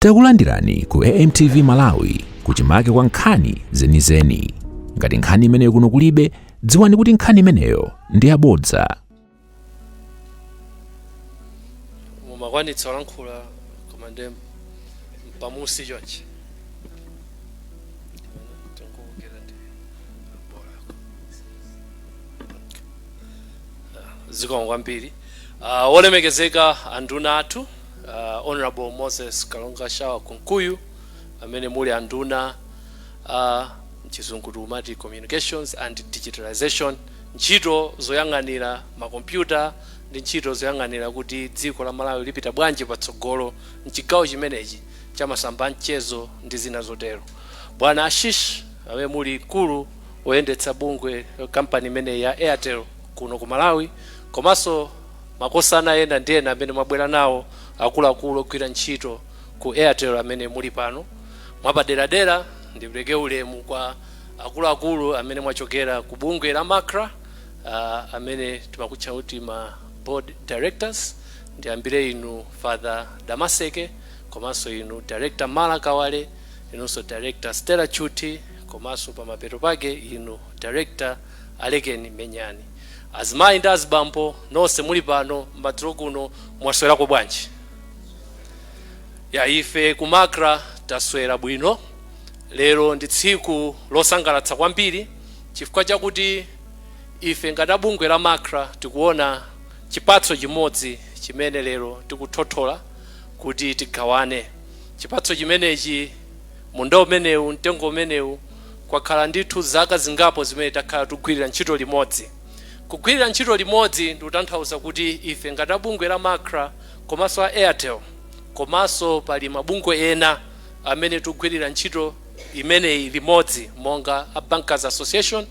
Takulandirani ku AMTV Malawi kuchimake kwa nkhani zenizeni. Ngati nkhani imeneyo kuno kulibe, dziwani kuti nkhani imeneyo ndi yabodza. Mumakwanitsa ALANKULA komande pamusi chonchi. Zikomo kwambiri. Olemekezeka anduna athu, Honorable Moses Kalonga Shawa Kunkuyu, amene muli anduna chizungu tumati communications and digitalization, ntchito zoyang'anira makompyuta ndi ntchito zoyang'anira kuti dziko la Malawi lipita bwanji patsogolo mchigawo chimenechi cha masamba mchezo ndi zina zotero. Bwana Ashish amene muli mkulu woyendetsa bungwe company imene ya Airtel kuno ku Malawi, komanso makosana ena ndi ena amene mwabwera nawo akuluakulu ogwira ntchito ku Airtel amene muli pano. Mwapaderadera ndipereke ulemu kwa akuluakulu amene mwachokera ku bungwe la Macra, amene timakutcha kuti ma board directors. Ndiyambire inu Father Damaseke, komanso inu Director Mala Kawale, inunso Director Stella Chuti, komanso pamapeto pake inu Director Alekeni Menyani. Azimayi ndi azibambo nonse muli pano m'madzulo kuno mwaswerako bwanji? Ya ife ku Macra taswera bwino. Lero ndi tsiku losangalatsa kwambiri chifukwa chakuti ife ngati bungwe la Macra tikuona chipatso chimodzi chimene lero tikuthothola kuti tigawane. Chipatso chimenechi munda umenewu, mtengo umenewu, kwakhala ndithu zaka zingapo zimene takhala tugwirira ntchito limodzi. Kugwirira ntchito limodzi ndikutanthauza kuti ife ngati bungwe la Macra komanso Airtel, komanso pali mabungwe ena amene tugwirira ntchito imeneyi limodzi, monga a Bankers Association,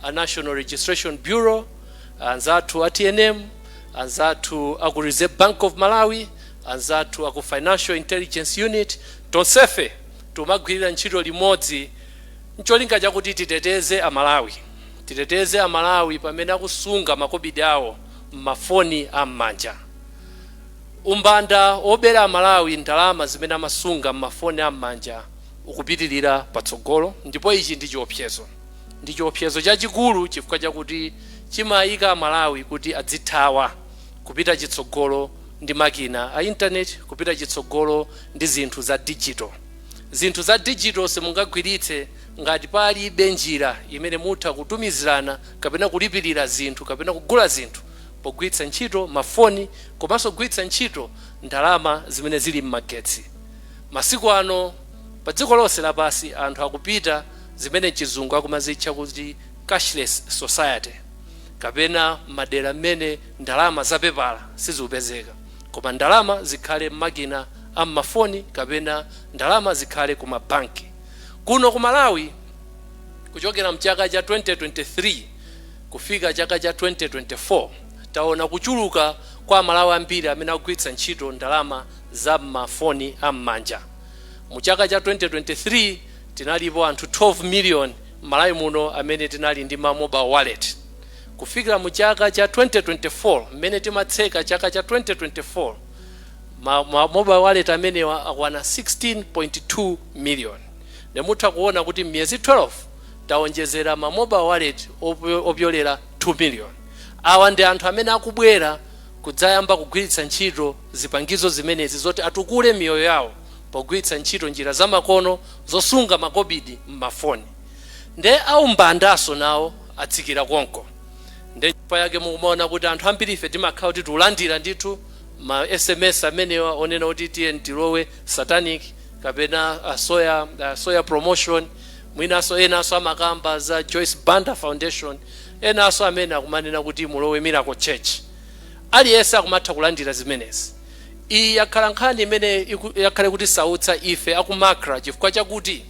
a National Registration Bureau, anzathu a TNM, anzathu a ku Reserve Bank of Malawi, anzathu a ku Financial Intelligence Unit. Tonsefe tumagwirira ntchito limodzi ncholinga chakuti titeteze Amalawi. Titeteze Amalawi pamene akusunga makobidi awo m'mafoni am'manja. Umbanda obera Amalawi ndalama zimene amasunga m'mafoni am'manja ukupitirira patsogolo, ndipo ichi ndi chiopsezo. Ndi chiopsezo chachikulu chifukwa chakuti chimayika Amalawi kuti adzithawa kupita chitsogolo ndi makina a internet, kupita chitsogolo ndi zinthu za digital. Zinthu za digital simungagwiritse ngati palibe njira imene mutha kutumizirana kapena kulipirira zinthu kapena kugula zinthu pogwiritsa ntchito mafoni, komanso kugwiritsa ntchito ndalama zimene zili m'magetsi. Masiku ano pa dziko lonse lapasi anthu akupita zimene chizungu akumazitcha kuti cashless society, kapena madera mmene ndalama zapepala sizikupezeka, koma ndalama zikhale m'makina am'mafoni kapena ndalama zikhale ku mabanki. Kuno ku Malawi kuchokera mchaka cha 2023 kufika chaka cha 2024 taona kuchuluka kwa Malawi ambiri amene akugwiritsa ntchito ndalama za mafoni am'manja. Mu chaka cha 2023 tinalipo anthu 12 million Malawi muno amene tinali ndi ma mobile wallet. Kufikira mu chaka cha 2024 mmene timatseka chaka cha 2024 ma mobile wallet amene akwana 16.2 million. Nemutha kuona kuti miyezi 12 taonjezera ma mobile wallet opyolera 2 million. Awa ndi anthu amene akubwera kudzayamba kugwiritsa ntchito zipangizo zimenezi zoti atukule miyoyo yawo pogwiritsa ntchito njira zamakono zosunga makobidi m'mafoni. Nde aumbandaso nawo atsikira konko. Nde chifukwa yake mukumaona kuti anthu ambiri ife timakhala kuti tulandira ndithu ma SMS amene onena kuti tiye tilowe satanic kapena soya promotion, mwinaso enaso amakamba za Joyce Banda Foundation, enaso amene akumanena kuti mulowe Miracle Church. Aliyense akumatha kulandira zimenezi. Iyi yakhala nkhani imene yakhale kuti sautsa ife aku Macra chifukwa chakuti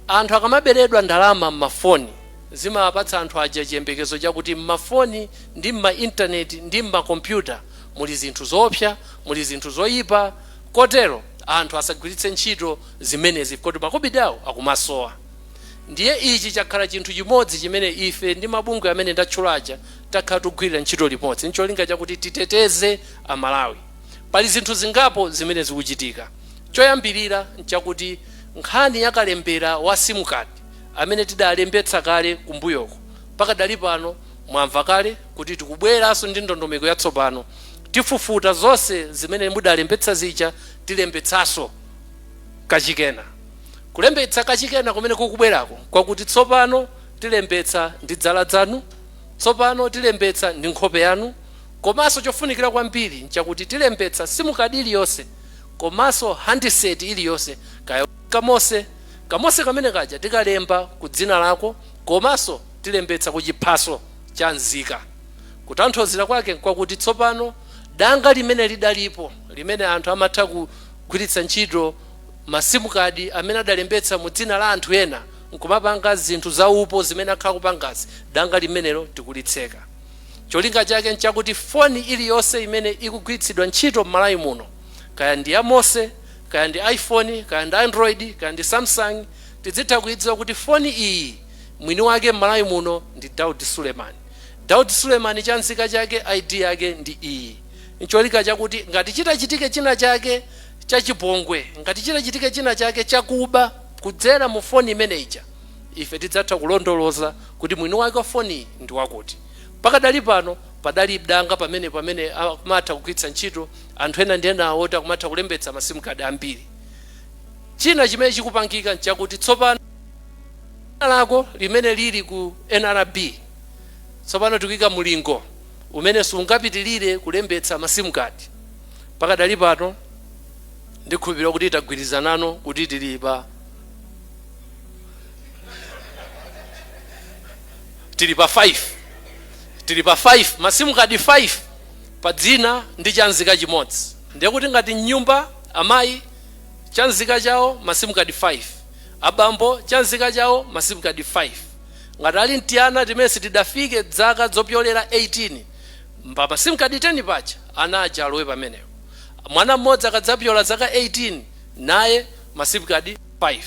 anthu akamaberedwa ndalama m'mafoni zimapatsa anthu aja chiyembekezo chakuti m'mafoni ndi m'ma internet ndi m'ma computer muli zinthu zoopsa, muli zinthu zoyipa, kotero anthu asagwiritse ntchito zimenezi kuti makobidi awo akumasowa. Ndiye ichi chakhala chinthu chimodzi chimene ife ndi mabungwe amene ndatchulaja takhala tugwirira ntchito limodzi ncholinga chakuti titeteze Amalawi. Pali zinthu zingapo zimene zikuchitika. choyambirira nchakuti nkhani yakalembera wa sim card amene tidalembetsa kale kumbuyoko pakadali pano mwamva kale kuti tikubweranso ndi ndondomeko yatsopano tifufuta zonse zimene mudalembetsa zija tilembetsaso kachikena. Kulembetsa kachikena kumene kukubwerako kwakuti tsopano tilembetsa ndi dzala dzanu, tsopano tilembetsa ndi nkhope yanu, komanso chofunikira kwambiri nchakuti tilembetsa sim card iliyonse komanso handset iliyonse kaya kamose kamene kaja tikalemba ku dzina lako, komanso tilembetsa ku chiphaso cha nzika. Kutanthauzira kwake kwakuti tsopano danga limene lidalipo limene anthu amatha kugwiritsa ntchito masimu card amene adalembetsa mu dzina la anthu ena nkumapanga zinthu zaupo zimene akhala kupangazi, danga limenelo tikulitseka. Cholinga chake nchakuti foni iliyonse imene ikugwiritsidwa ntchito m'Malawi muno, kaya ndi ya Mose, kaya ndi iPhone, kaya ndi Android, kaya ndi Samsung, tidzitha kuidziwa kuti foni iyi mwini wake m'Malawi muno ndi Daud Suleman. Daud Suleman chanzika chake ID yake ndi iyi. Ncholinga chakuti ngati chitachitike china chake chachipongwe, ngati chitachitike china chake chakuba kudzera mu foni imeneja, ife tidzatha kulondoloza kuti mwini wake wa foni ndi wakuti. Pakadali pano padali danga pamene amatha kugwiritsa ntchito anthu ena ndi ena oti akumatha kulembetsa masimu card ambiri. China chimene chikupangika nchakuti tsopano lako limene lili ku NRB tsopano tikuyika mulingo umene sungapitilire kulembetsa masimu card. Pakadali pano ndikhulupirira kuti tagwirizanano kuti tili pa 5 masimu card 5 pa dzina ndi chanzika chimodzi. Ndiye kuti ngati nyumba amayi chanzika chawo masimu card 5, abambo chanzika chawo masimu card 5. Ngati ali mtiyana timene tidafike dzaka zopyolera 18 mpa masimu card 10 pacha ana aja alowe pamenewo. Mwana mmodzi akadzapyola zaka 18 naye masimu card 5.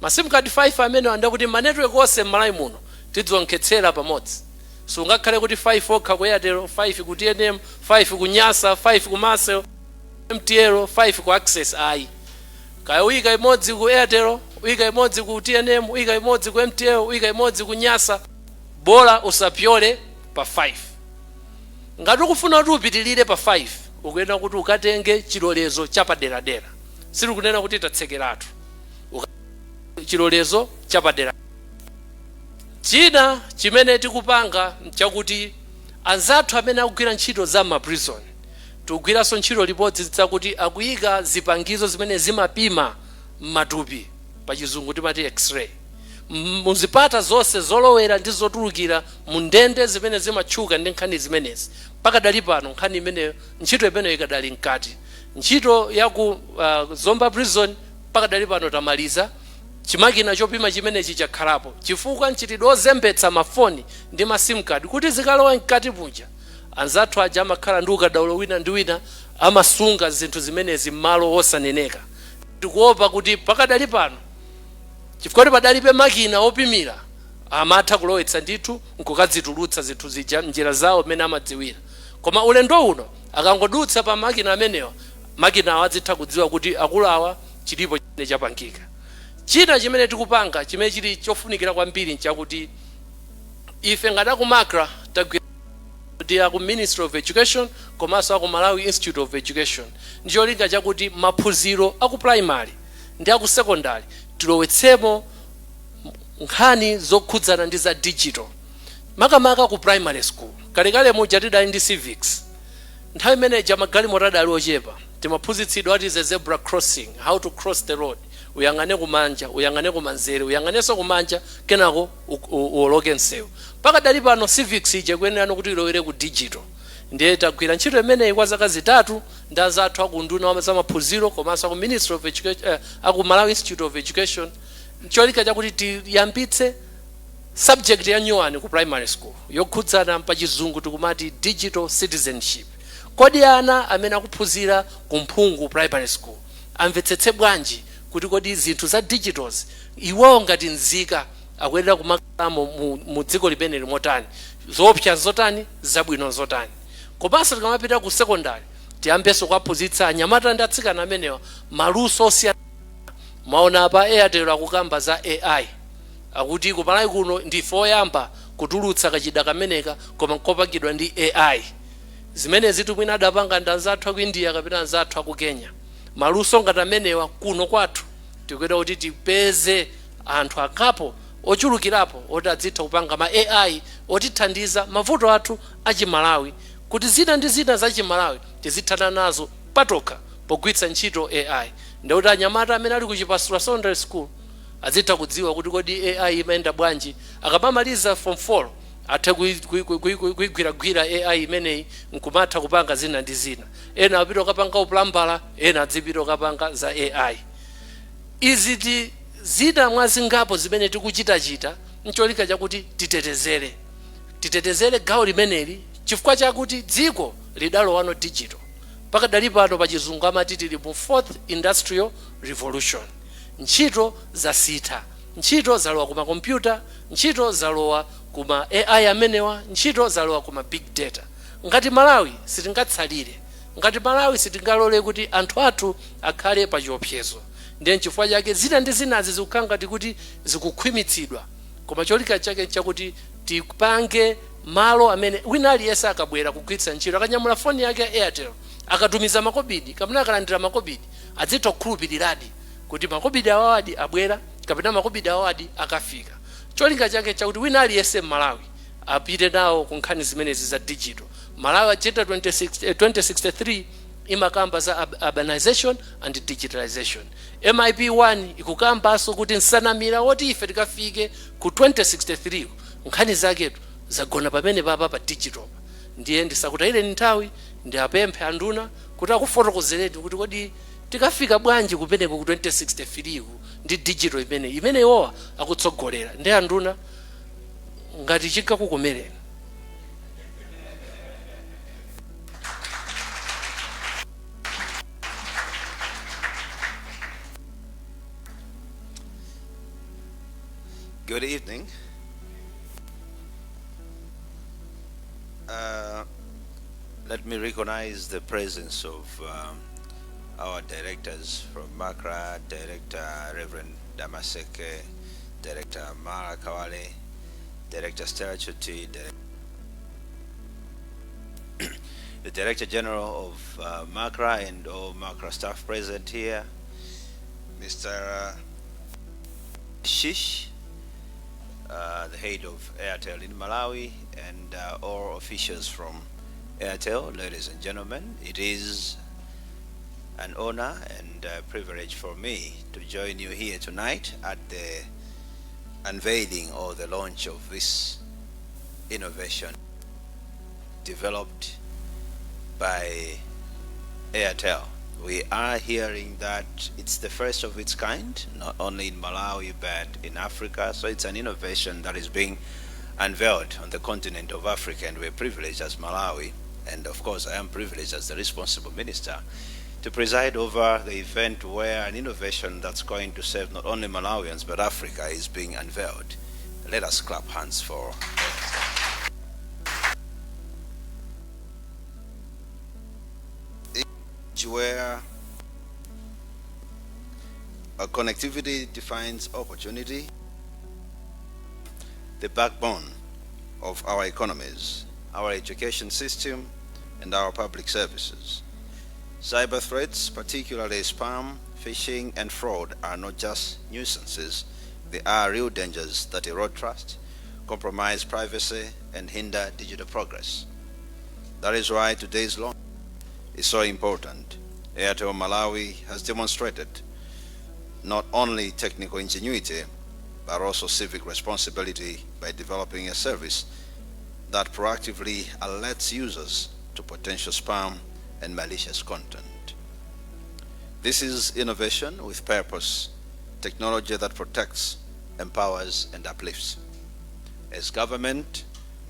Masimu card 5 amene anda kuti manetwork onse m'Malawi muno tidzonkhetsera pamodzi. Sungakhale kuti 5 okha ku Airtel, 5 ku TNM, 5 ku Nyasa, 5 ku Masel, MTL, 5 ku Access ayi. Kaya uyika imodzi ku Airtel, uyika imodzi ku TNM, uyika imodzi ku MTL, uyika imodzi ku Nyasa, bola usapyole pa 5. Ngati ukufuna kuti upitilire pa 5, ukuyenera kuti ukatenge chilolezo chapaderadera. Siri kunena kuti tatsekeratu. Chilolezo chapadera. China chimene tikupanga nchakuti anzathu amene akugwira ntchito za maprison tikugwiranso ntchito lipodzi zakuti akuyika zipangizo zimene zimapima matupi pa chizungu timati x-ray muzipata zonse zolowera ndi zotulukira mu ndende zimene zimatchuka ndi nkhani zimenezi. Pakadali pano nkhani imeneyo ntchito imeneyo ikadali mkati. Ntchito ya ku Zomba prison pakadali pano tamaliza. Chimakina chopima chimenechi chakhalapo chifukwa nchitidwe ozembetsa mafoni ndi masimu card kuti zikalowa mkati muja. Anzathu aja amakhala ndi ukadaulo wina ndi wina amasunga zinthu zimenezi m'malo osaneneka. Tikuopa kuti pakadali pano chifukwa padalibe makina opimira amatha kulowetsa ndithu nkukadzitulutsa zinthu zija njira zawo mmene amadziwira. Koma ulendo uno akangodutsa pa makina amenewa, makina awo adzitha kudziwa kuti akulawa chilipo chimene chapangika. China chimene tikupanga chimene chili chofunikira kwambiri nchakuti ife ngati ku Macra tagwira ku Ministry of Education komanso ku Malawi Institute of Education ndi cholinga chakuti maphunziro aku primary ndi aku secondary tilowetsemo nkhani zokhudzana ndi za digital. Makamaka ku primary school kalekale muja tidali ndi civics, nthawi imeneja magalimoto adali ochepa, timaphunzitsidwa what is a zebra crossing, how to cross the road. Uyangane kumanja, uyangane kumanzere, uyanganenso kumanja kenako uoloke nsewu. Pakadali pano civics ije kuyenera kuti ilowere ku digital. Ndiye tagwira ntchito imeneyi kwa zaka zitatu ndi anzathu akunduna za maphunziro komanso ku Ministry of Education, aku Malawi Institute of Education. Cholinga chakuti tiyambitse subject ya nyuwani ku primary school yokhudzana pa chizungu tikumati digital citizenship. Kodi ana amene akuphunzira ku Mphungu primary school amvetsetse bwanji kuti kodi zinthu za digitals iwo ngati nzika akuyenera kumakhala mu dziko limeneli motani, zoopsa zotani, zabwino zotani. Komanso tikamapita ku secondary tiyambeso kuwaphunzitsa anyamata ndi atsikana amenewa maluso osiyana. Mwaona apa Airtel akukamba za AI akuti kumalawi kuno ndife oyamba kutulutsa kachida kameneka koma nkopangidwa ndi AI. Zimene zitu mwina adapanga ndi anzathu aku India kapena anzathu aku Kenya. Maluso ngati amenewa kuno kwathu tikuyenera kuti tipeze anthu akapo ochulukirapo oti adzitha kupanga ma AI otithandiza mavuto athu achimalawi kuti zina ndi zina za chimalawi tizithana nazo patokha pogwiritsa ntchito AI. Ndikuti anyamata amene ali ku Chipasula Secondary School azitha kudziwa kuti kodi AI imayenda bwanji, akamamaliza form 4 athe kuigwiragwira AI imeneyi nkumatha kupanga zina ndi zina. Ena apita ukapanga uplambala, ena adzipita ukapanga za AI. Izi zina mwazingapo zimene tikuchitachita ncholinga chakuti titetezere gawo limeneli chifukwa chakuti dziko lidalowano digital. Pakadali pano pa chizungu amati tili mu 4th industrial revolution. Ntchito zasitha, ntchito zalowa kuma kompyuta, ntchito zalowa kuma AI amenewa, ntchito zalowa kuma big data. Ngati Malawi sitingatsalire, ngati Malawi sitingalole kuti anthu athu akhale pa chiopsezo. Ndiye chifukwa chake zina ndi zinazi zikukhala ngati kuti zikukhwimitsidwa, koma cholinga chake chakuti tipange malo amene wina aliyense akabwera kugwiritsa ntchito akanyamula foni yake ya Airtel akatumiza makobidi kapena akalandira makobidi adzitha kukhulupiriradi kuti makobidi awadi abwera kapena makobidi awadi akafika. Cholinga chake chakuti wina aliyense Malawi apite nawo ku nkhani zimenezi za digital. Malawi Agenda 2063 imakamba za urbanization and digitalization. MIP1 ikukambaso kuti nsanamira woti ife tikafike ku 2063 nkhani zaketu zagona pamene papa pa digital. Ndiye ndisakutayire nthawi ndi apemphe anduna kuti akufotokozereni kuti kodi tikafika bwanji kupeneko ku 2063 ndi digital imene iwowa akutsogolera. Ndi anduna ngati chikakukomereni. Good evening. Let me recognize the presence of our directors from Macra, Director Reverend Damaseke, Director Mara Kawale, Director Stella Chuti, the Director General of Macra and all Macra staff present here, Mr. Shish, the head of Airtel in Malawi, and all officials from Airtel. Ladies and gentlemen, it is an honor and a privilege for me to join you here tonight at the unveiling or the launch of this innovation developed by Airtel. We are hearing that it's the first of its kind, not only in Malawi but in Africa. So it's an innovation that is being unveiled on the continent of Africa, and we're privileged as Malawi, and of course I am privileged as the responsible minister, to preside over the event where an innovation that's going to serve not only Malawians but Africa is being unveiled. Let us clap hands for where connectivity defines opportunity, the backbone of our economies, our education system, and our public services. Cyber threats, particularly spam, phishing, and fraud, are not just nuisances. They are real dangers that erode trust, compromise privacy, and hinder digital progress. That is why today's launch is so important. Airtel Malawi has demonstrated not only technical ingenuity, but also civic responsibility by developing a service that proactively alerts users to potential spam and malicious content. This is innovation with purpose, technology that protects, empowers, and uplifts. As government,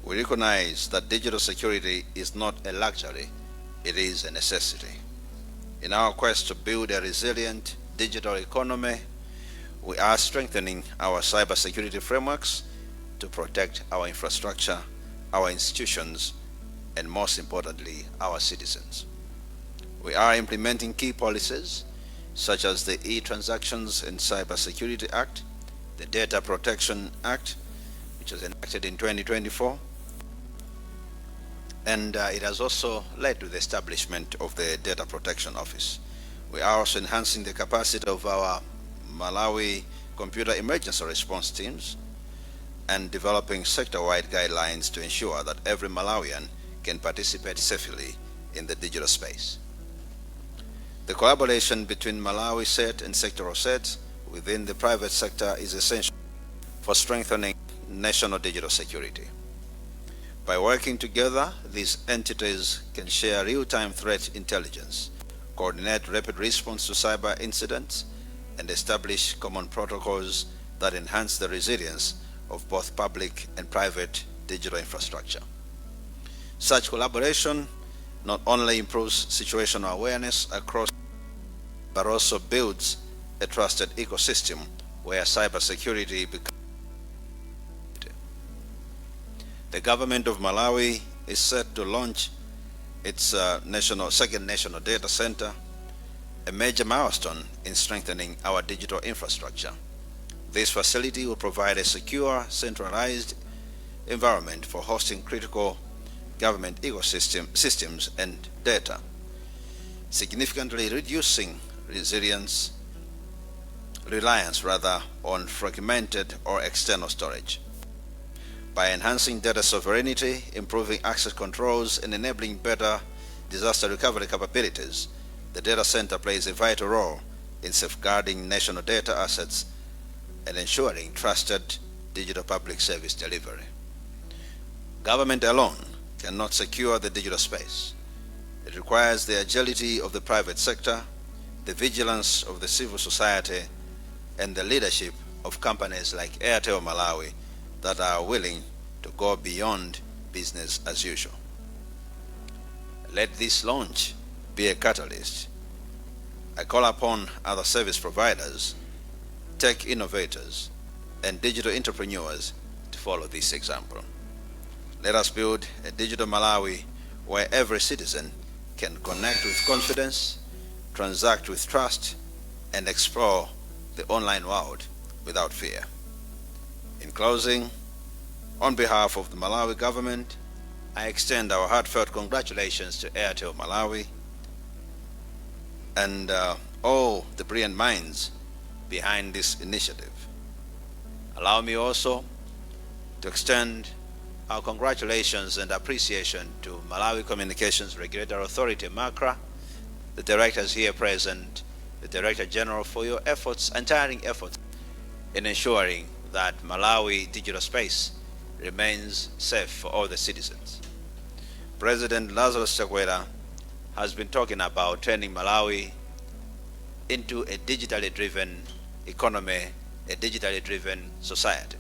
we recognize that digital security is not a luxury, it is a necessity. In our quest to build a resilient digital economy, we are strengthening our cybersecurity frameworks to protect our infrastructure, our institutions, and most importantly, our citizens. We are implementing key policies such as the E-Transactions and Cybersecurity Act, the Data Protection Act, which was enacted in 2024, and it has also led to the establishment of the Data Protection Office. We are also enhancing the capacity of our Malawi computer emergency response teams and developing sector-wide guidelines to ensure that every Malawian can participate safely in the digital space. The collaboration between Malawi SET and sectoral SET within the private sector is essential for strengthening national digital security. By working together, these entities can share real-time threat intelligence, coordinate rapid response to cyber incidents, and establish common protocols that enhance the resilience of both public and private digital infrastructure. Such collaboration not only improves situational awareness across, but also builds a trusted ecosystem where cybersecurity becomes. The government of Malawi is set to launch its second national data center, a major milestone in strengthening our digital infrastructure. This facility will provide a secure, centralized environment for hosting critical government systems and data, significantly reducing reliance on fragmented or external storage. By enhancing data sovereignty, improving access controls, and enabling better disaster recovery capabilities, the data center plays a vital role in safeguarding national data assets and ensuring trusted digital public service delivery. Government alone cannot secure the digital space. It requires the agility of the private sector, the vigilance of the civil society, and the leadership of companies like Airtel Malawi that are willing to go beyond business as usual. Let this launch be a catalyst. I call upon other service providers, tech innovators, and digital entrepreneurs to follow this example. Let us build a digital Malawi where every citizen can connect with confidence, transact with trust, and explore the online world without fear. In closing, on behalf of the Malawi government, I extend our heartfelt congratulations to Airtel Malawi and all the brilliant minds behind this initiative. Allow me also to extend our congratulations and appreciation to Malawi Communications Regulatory Authority, Macra, the directors here present, the Director General, for your efforts, untiring efforts in ensuring that Malawi digital space remains safe for all the citizens. President Lazarus Chakwera has been talking about turning Malawi into a digitally driven economy, a digitally driven society.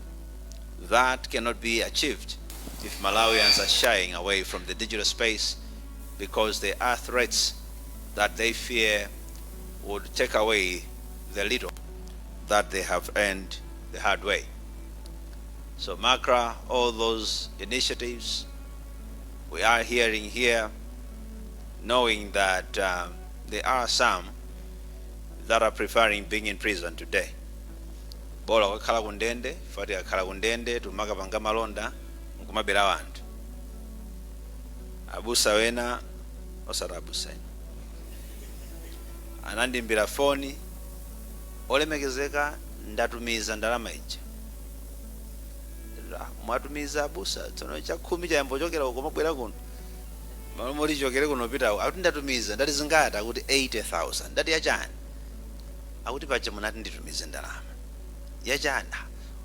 That cannot be achieved if Malawians are shying away from the digital space because there are threats that they fear would take away the little that they have earned the hard way. So Macra, all those initiatives we are hearing here, knowing that there are some that are preferring being in prison today. Bola wakhala kundende, fati akhala kundende, tumaka panga malonda, nkumabira wantu. Abusa wena, osara abusa ina. Anandimbira foni, olemekezeka ndatumiza ndalama ija. Mwatumiza abusa, tsono cha 10 cha yambo chokera ukomabwera kuno. Malomoli chokere kuno pita, akuti ndatumiza, ndati zingata akuti 80,000, ndati yachani. Akuti pacha munati nditumize ndalama. Yachani,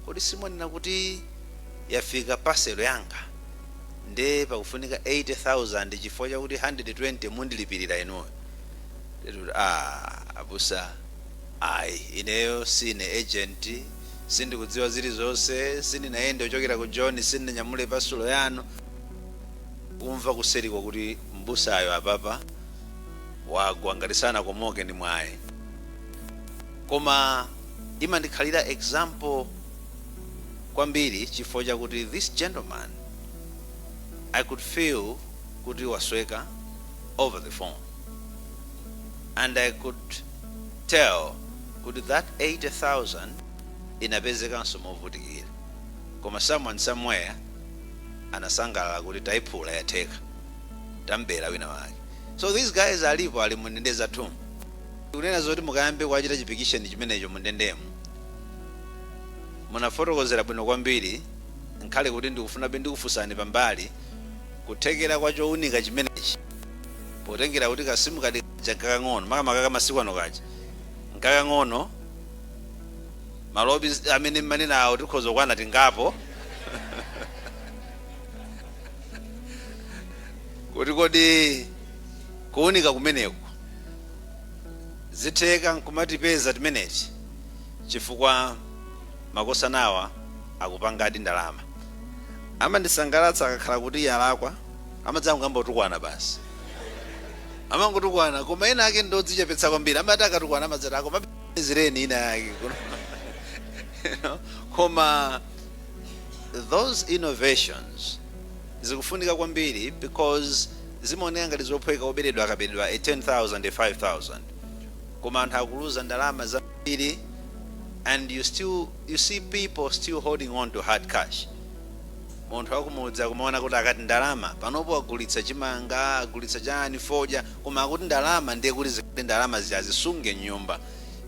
kuti simonena kuti yafika paselo yanga. Nde pakufunika 80,000 chifukwa chakuti 120 mundilipirira inuyo. Abusa, ineyo sine agent, sindi kudziwa zili zonse, sindi naende uchokera ku John, sindi nyamule pasulo yanu. Kumva kuserikwa kuti mbusayo apapa wagwangalisana komoke ni mwaye. Koma imandikhalira example kwambiri chifukwa chakuti this gentleman, I could feel kuti wasweka over the phone. and I could tell kuti that 80,000 inapezekanso movutikira, koma someone somewhere anasangalala kuti tayiphula yatheka, tambera wina wake. So these guys alipo ali mundende zathu. Kunena zoti mukayambe kwachita chipikisheni chimenecho mundendemo, munafotokozera bwino kwambiri, nkhale kuti ndikufuna ndikufunsani pambali kuthekera kwacho unika chimenechi, potengera kuti kasimu kadi kakang'ono makamaka masiku ano kaja nkakang'ono, malobi amene manena awo tikhoza kwana tingapo kuti kodi kuunika kumeneko zitheka nkumatipeza timenechi chifukwa makosanawa akupangadi ndalama. Amandisangalatsa akakhala kuti yalakwa amadzangu ambotukwana basi, amangotukwana koma ena ake ndodzichepetsa kwambiri, amati akatukwana amadzati ako mapezereni ina yake koma those innovations zikufunika kwambiri because zimaoneka ngati zophweka oberedwa akaberedwa 10,000 5,000, koma anthu akuluza ndalama zambiri, and you see people still holding on to hard cash. Munthu akumudza kumaona kuti akati ndalama panopo agulitsa chimanga, agulitsa chani foja, koma akuti ndalama ndiye kuti zikati ndalama zisunge nyumba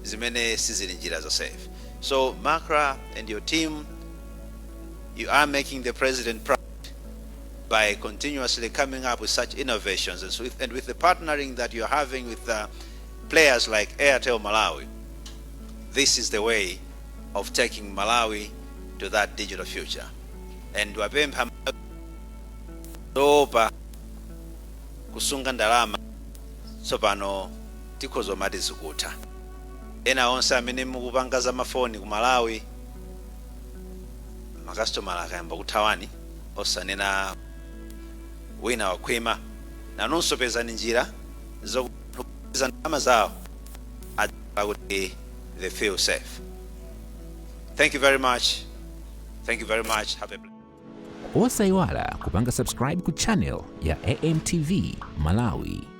zimene sizili njira za safe. So Macra and your team, you are making the president proud by continuously coming up with such innovations, and with the partnering that you're having with players like Airtel Malawi. This is the way of taking Malawi to that digital future. And wapempha dopa kusunga ndalama tsopano tikhozo mati zikuta. Ena onse amene mukupanga za mafoni ku Malawi makastomala akayamba kuthawani osanena wina wakhwima, nanonso pezani njira zokupeza ndalama zawo kuti they feel safe. Thank you very much. Thank you very much. Have a blessed. Osayiwala kupanga subscribe ku channel ya AMTV Malawi.